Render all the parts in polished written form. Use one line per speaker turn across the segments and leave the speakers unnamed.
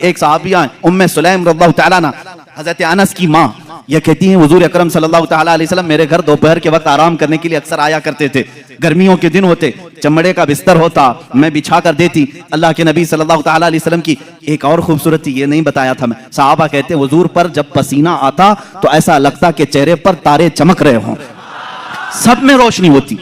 एक सहाबिया उम्मे सुलैम रज़ियल्लाहु तआला अन्हा, हज़रत अनस की माँ, ये कहती हैं हुजूर अकरम सल्लल्लाहु तआला अलैहि वसल्लम मेरे घर दोपहर के वक्त आराम करने के लिए अक्सर आया करते थे। गर्मियों के दिन होते, चमड़े का बिस्तर होता, मैं बिछा कर देती। अल्लाह के नबी सल्लल्लाहु तआला अलैहि वसल्लम की एक और खूबसूरती ये नहीं बताया था मैं, सहाबा कहते हैं हुजूर पर जब पसीना आता तो ऐसा लगता कि चेहरे पर तारे चमक रहे हों, सब में रोशनी होती।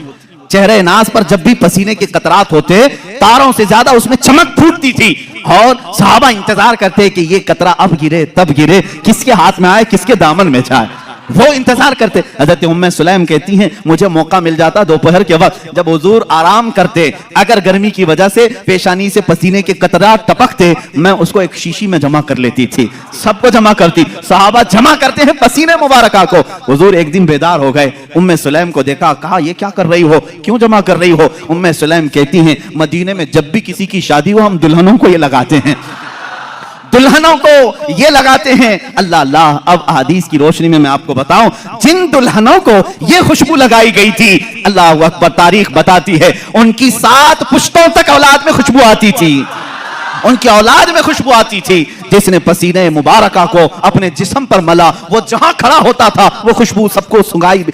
चेहरे नाज पर जब भी पसीने के कतरात होते, तारों से ज्यादा उसमें चमक फूटती थी। और सहाबा इंतजार करते कि ये कतरा अब गिरे तब गिरे, किसके हाथ में आए किसके दामन में जाए, वो इंतजार करते। हज़रत उम्मे सुलैम कहती हैं मुझे मौका मिल जाता दोपहर के वक्त जब हुजूर आराम करते, अगर गर्मी की वजह से पेशानी से पसीने के कतरात टपकते, मैं उसको एक शीशी में जमा कर लेती थी, सबको जमा करती। सहाबा जमा करते हैं पसीने मुबारका को। हुजूर एक दिन बेदार हो गए, उम्मे सुलैम को देखा, कहा ये क्या कर रही हो, क्यों जमा कर रही हो? उम्मे सुलैम कहती हैं मदीने में जब भी किसी की शादी हो हम दुल्हनों को ये लगाते हैं, दुल्हनों को ये लगाते हैं। अल्लाह अल्लाह, अब हदीस की रोशनी में मैं आपको बताऊं, जिन दुल्हनों को ये खुशबू लगाई गई थी, अल्लाह अकबर, तारीख बताती है उनकी 7 पुश्तों तक औलाद में खुशबू आती थी, उनकी औलाद में खुशबू आती थी। जिसने पसीने मुबारका को अपने जिस्म पर मला, वो जहां खड़ा होता था वो खुशबू सबको सुंगाई,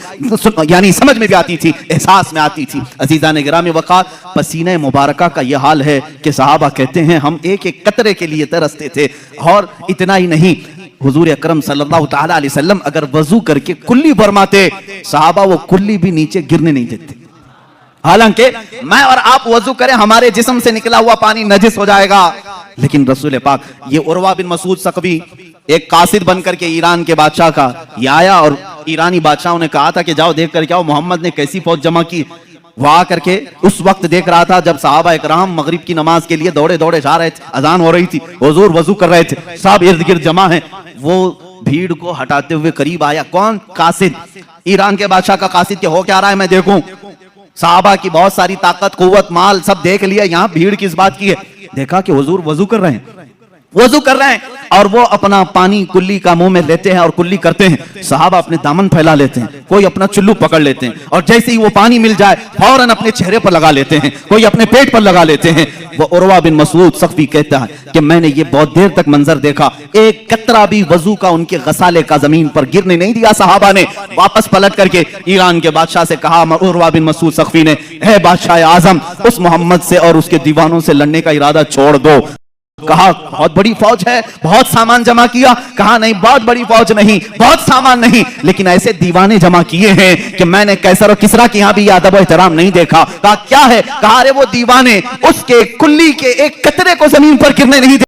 यानी समझ में भी आती थी, एहसास में आती थी। अजीज़ान गिरामी वक़ार, पसीने मुबारका का यह हाल है कि सहाबा कहते हैं हम एक एक कतरे के लिए तरसते थे। और इतना ही नहीं, हुजूर अकरम सल्लल्लाहु तआला अलैहि वसल्लम अगर वजू करके कुल्ली फरमाते, सहाबा वो कुल्ली भी नीचे गिरने नहीं देते। हालांकि मैं और आप वजू करें, हमारे जिस्म से निकला हुआ पानी नजिस हो जाएगा, लेकिन रसूल पाक, ये उर्वा बिन मसूद सकवी एक कासिद बनकर के ईरान के बादशाह का ये आया और ईरानी बादशाह ने कहा था कि जाओ देख कर आओ मोहम्मद ने कैसी फौज जमा की। वहां करके उस वक्त देख रहा था जब सहाबा इकराम मगरिब की नमाज के लिए दौड़े दौड़े जा रहे थे, अजान हो रही थी, हुजूर वजू कर रहे थे, सब इर्द गिर्द जमा है। वो भीड़ को हटाते हुए करीब आया, कौन? कासिद, ईरान के बादशाह का कासिद, के हो क्या रहा है मैं देखूं। सहाबा की बहुत सारी ताकत, कुव्वत, माल सब देख लिया, यहाँ भीड़ किस बात की है। देखा कि हुजूर वजू कर रहे हैं, वजू कर रहे हैं, और वो अपना पानी कुल्ली का मुंह में लेते हैं और कुल्ली करते हैं। सहाबा अपने दामन फैला लेते हैं, कोई अपना चुल्लू पकड़ लेते हैं, और जैसे ही वो पानी मिल जाए फौरन अपने चेहरे पर लगा लेते हैं, कोई अपने पेट पर लगा लेते हैं। वो उर्वा बिन मसूद सकफी कहता है कि मैंने ये बहुत देर तक मंजर देखा, एक कतरा भी वजू का उनके गसाले का जमीन पर गिरने नहीं दिया। सहाबा ने वापस पलट करके ईरान के बादशाह से कहा, उर्वा बिन मसूद सकफी ने, है बादशाह आजम, उस मोहम्मद से और उसके दीवानों से लड़ने का इरादा छोड़ दो। कहा बहुत बड़ी फौज है, बहुत सामान जमा किया। कहा नहीं, बहुत बड़ी फौज नहीं, बहुत सामान नहीं, लेकिन ऐसे दीवाने जमा किए हैं कि मैंने कैसर और किसरा के यहाँ भी अदब और एहतराम नहीं देखा। कहा क्या है? कहा अरे वो दीवाने उसके कुल्ली के एक कतरे को जमीन पर गिरने नहीं